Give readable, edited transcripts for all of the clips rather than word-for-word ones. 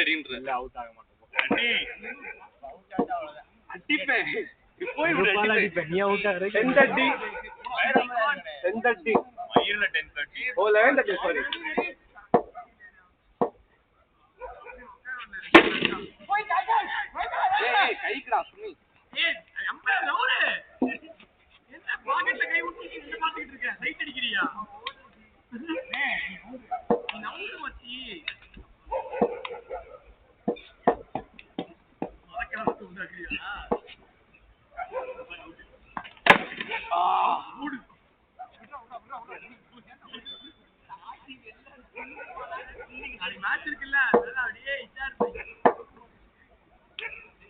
அடின்ற இல்ல அவுட் ஆக மாட்டோம் அடிப்பேன் போய் அடிப்பேன் நீ அவுட் ஆகற 10:30 மயில்ல 10:30 ஓ 11:30 சாரி ஏய் கைக்குடா சுனி ஏய் அம்பே லவுலே என்ன பாக்கெட்ல கை ஊத்தி இந்த மாட்டிட்டு இருக்க ரைட் அடிக்கறியா ஏய் நீ நவுறு மச்சி மறக்கற வந்து உண்டாக்கியா மூடு அது மேட்ச் இருக்குல்ல அதெல்லாம் அப்படியே இச்சார்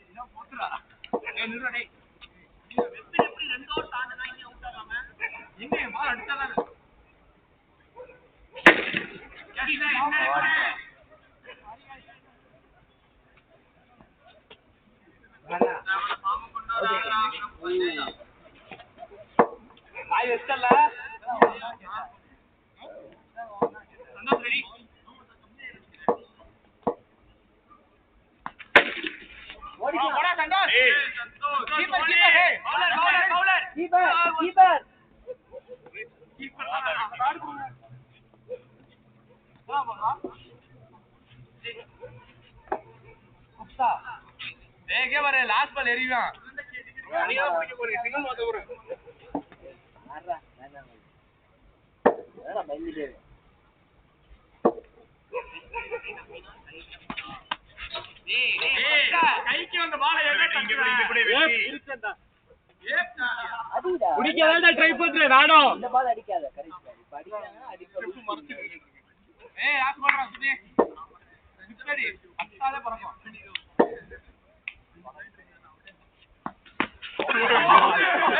என்ன போடுறா ஏய் நிறுடா டேய் வெப்பி எப்படி ரெண்டு ஓவர் தாண்டனா இங்க அவுட் ஆகாம எங்க பால் அடிச்சாதானே கேடினா என்ன வாடா நான் பாம்பு கொண்டாடா ஆய் வெச்சல சந்தோஷ் ரெடி ஓடிடா சந்தோஷ் ஏய் சந்தோஷ் கீப்பர் ஏய் பவுலர் கீப்பர் ஆடு கொடுங்க வா வா குப்தா ஏய் கே வர லாஸ்ட் பால் எறிவான் அடியா பிடிக்க போறீங்க சிங்கிள் மாத்த போறேன் ஆறா வேணாம் வேற பைலிடே ஏய் கைக்கு வந்த பால் எங்க இப்படி இருக்கடா அடிடா குடிக்கவேண்டா ட்ரை பண்றே நானோ இந்த பால் அடிக்காத கரெக்ட் இப்ப அடிச்சானா அடிக்க மறந்து ஏய் ஆஸ் பண்றா சுதி சரி அத்தாலே பறக்கும்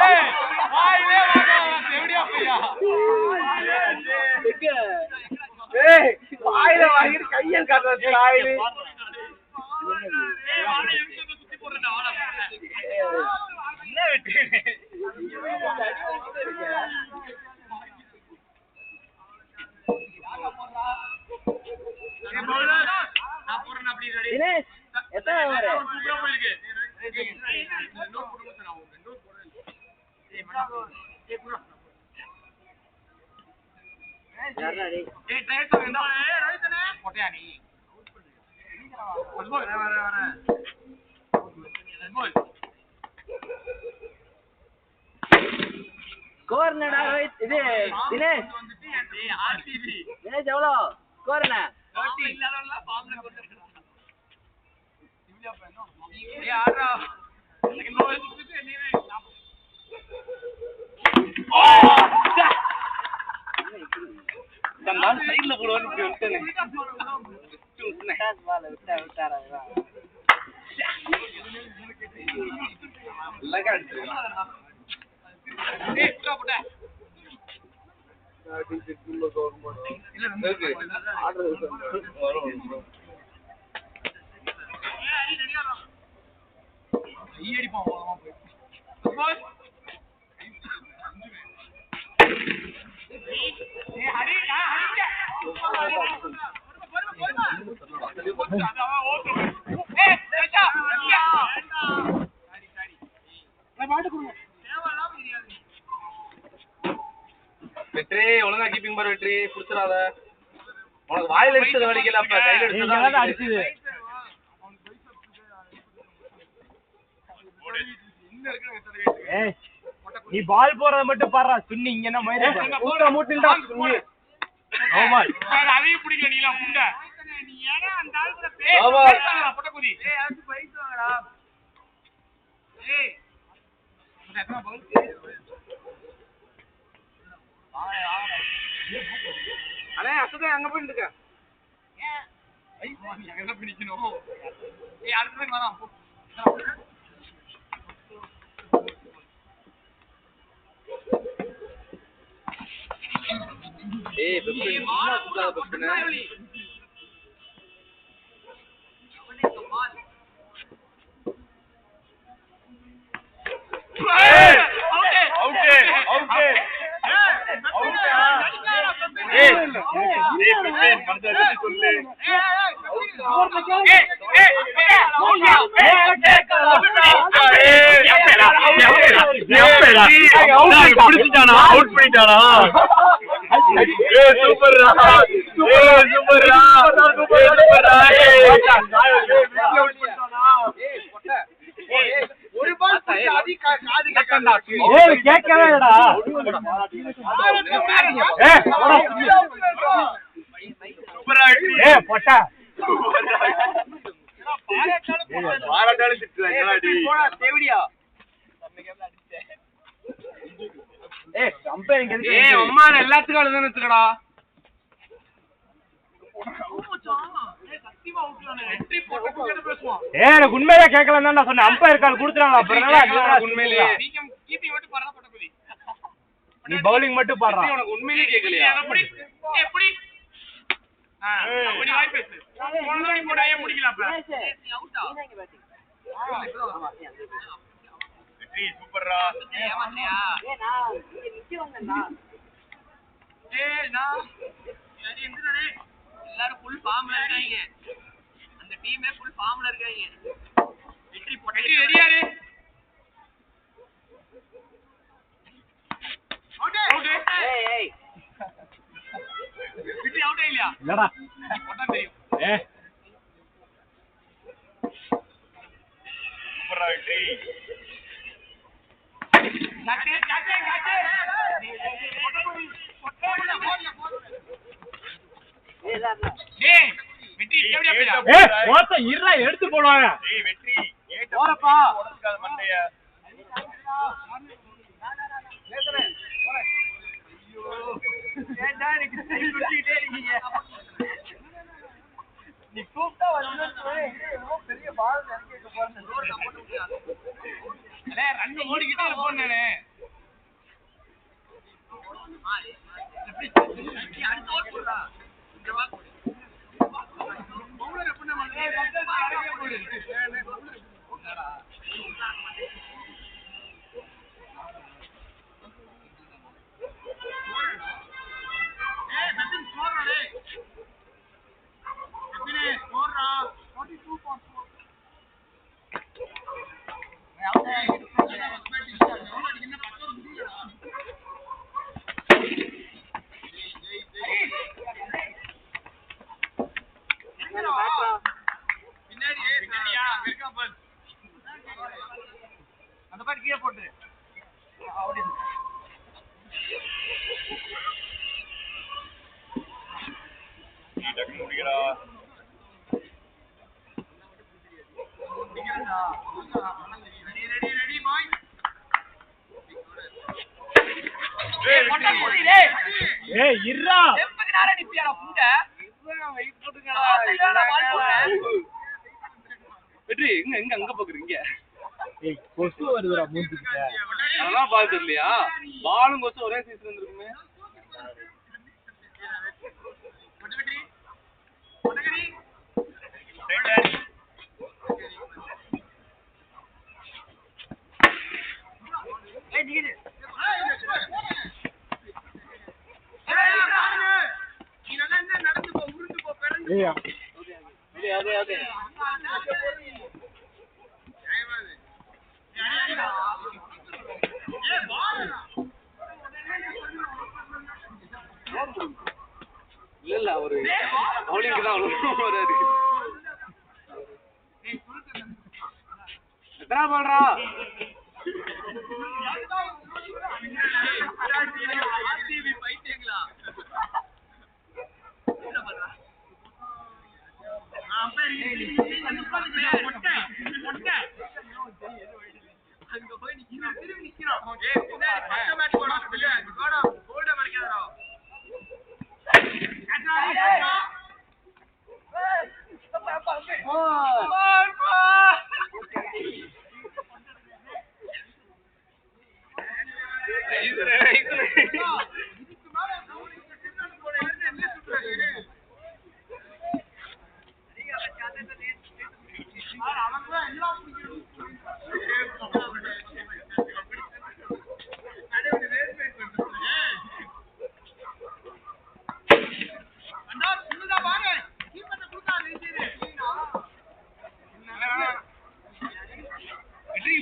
ஏய் வாயிலே வாடா எப்படியா பையா ஏய் வாயில வாங்கி கையல் காட்டுற வாயில ஏய் வாடா எங்க சுத்தி போறடா வாடா என்ன வெட்டு யாரா போறா ஏய் பவுலர் நான் போறேன் அப்படி ரெடி தினேஷ் எத்தனை ஓவர் சூப்பரா போயிருக்கு நோட் போடுங்க நான் நோட் போடுறேன் ஏய் மேடம் ஏய் புரா யாரா டேய் ஏய் ட்ரைட் பண்ணு ஏய் ரோஹித்னே போட்டியா நீ போல் வர போல் ஸ்கோர் என்னடா ரோஹித் இது தினேஷ் ஏய் ஆர்சிபி தினேஷ் எவ்வளவு ஸ்கோர் என்ன 30 இல்லறல பாம்ல கொண்டுடா இவ்ளோ பண்ணோ ஏய் ஆடுறா எனக்கு நோ வெச்சிட்டு நீவே தம்பால் சைடுல போடுவான்னு விட்டேனே டாஸ் பால் விட்டாரா லகா அடிச்சு ஏய் புடா புடா டி செக்குள்ள கவர்மெண்ட் இல்ல இருக்கு ஆர்டர் வரும் ஏய் அடி ரெடியா வா ஈயடி போவோமா போய் ஏய் ஹரி ஹரி ஏய் சச்சா சரி சரி நான் பாட்டு கொடுங்க தேவலாம் தெரியாது வெற்றி ஒழுங்கா கீப்பிங் பார் வெற்றி புடிச்சறாத உனக்கு வாயில அடிச்சது வலிக்கல அப்ப கையில அடிச்சதா அடிச்சது ஏய் நீ பால் போறத மட்டும் பாறா சுன்னி இங்க என்ன மயிரே பூரா மூட்டில்டா சுன்னி நோமால் சார் அதையும் பிடிக்க நீலாம் புண்ட நீ ஏனா அந்த ஆளுல பேசறா பட்டகுதி ஏய் அது பைஸ் வாங்கடா ஏய் எத்தனை பால் அண்ணே அசதே அங்க போய் நிக்க ஏன் ஐ நீ அங்க போய் நிக்கணும் ஏய் அடுத்து வரா போ ஏய் பெப்பே சும்மா சுத்தாத பெப்பே பிடிச்சிட்டானா அவுட் பண்ணிட்டானா சூப்பர்ரா சூப்பர்ரா ஒரு பால் கேட்கவே இல்லடா பொட்டா பாராட்டாலும் திட்டுறா எல்லாத்துக்கும் அழுதுன்னு வச்சுக்கடா உண்மையிலே கேட்கலாம் தான் சொன்னேன் அம்பையர் கால் கொடுத்துறாங்க உண்மையிலேயே நீ பவுலிங் மட்டும் பாடுறா உனக்கு உண்மையிலேயே கேட்கலையா எப்படி சூப்பர்ரா எல்லாரும் ஃபுல் ஃபார்ம்ல இருக்காங்க அந்த டீமே ஃபுல் ஃபார்ம்ல இருக்காங்க வெற்றி போட்டு ரெடியாரு அவுட் அவுட் ஏய் வெற்றி அவுட் இல்லையா இல்லடா போட்டா தெரியும் சூப்பரா வெற்றி காட்டே காட்டே காட்டே எடுத்து போடுவாங்க நீ கூப்பிட்டா பெரிய பால் ரன் ஓடிக்கிட்டே இருப்போம் நானு அந்த பாட்டு கீழே போட்டு முடிக்கிறா வெற்றி எங்க எங்க அங்க பாக்குறீங்க கொசு வருதுடா மூஞ்சிக்கிட்ட அதெல்லாம் பாத்து இல்லையா பாலும் கொசு ஒரே சீசன் வந்துருக்குமே இல்ல ஒரு பவுலிங்க்கு தான் வராது எத்தனை பாடுறா பைத்தியங்களா அங்க போய் நிக்கிறோம் திரும்பி நிக்கிறோம் கோல்ட மறைக்காதடா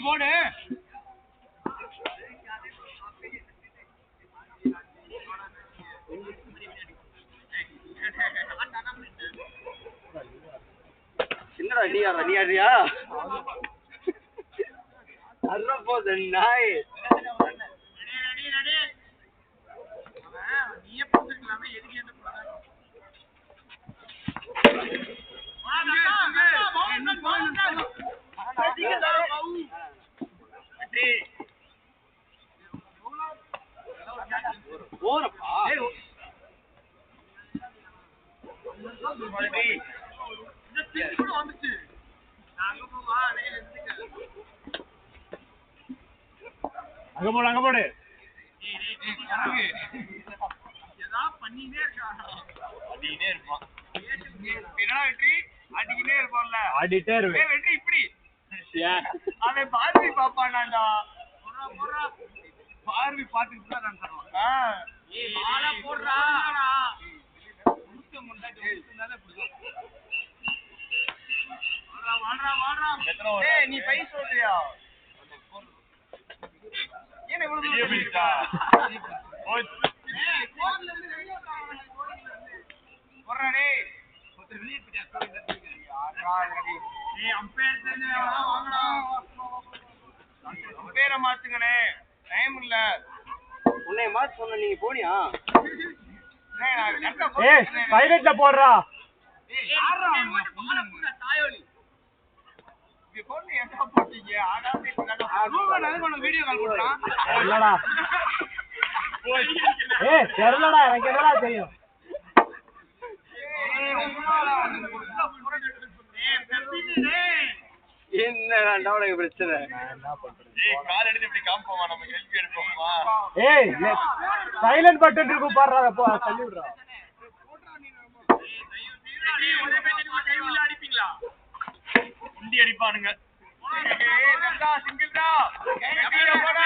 போடு என்னடா நீ ஆடுறியா அற போது நாய் நீயே போட்டுக்கலாமே எதுக்கு என்ன போறப்பா அங்க போடு பண்ணினே இருப்பான் என்னடா வெற்றி அடிக்கிட்டே இருப்பான்ல ஆடிட்டே இருப்பேன் வெற்றி இப்படி அவன் பார்வை பாப்பானாண்டா பார்வை பார்த்துட்டு தான் நான் தருவான் போடுறா நீ பை சொல்றியா என்ன இவ்வளவு பேரை மாத்துங்கண்ணே டைம் இல்ல உன்னை மாத்து சொன்ன நீங்க போனியா சைலண்ட்ல போடுறா வீடியோ கால் போடுறான் தெரியலடா எனக்கு என்னடா தெரியும் என்னடா உனக்கு பிரச்சனை கால் எடுத்து இப்படி காமிப்போமா நம்ம செல்ஃபி எடுப்போமா சைலண்ட் பட்டன் இருக்கும் பாடுறா தள்ளி விடுறா அடிப்பீங்களா குண்டி அடிப்பானுங்க சிங்கிள்டா போடா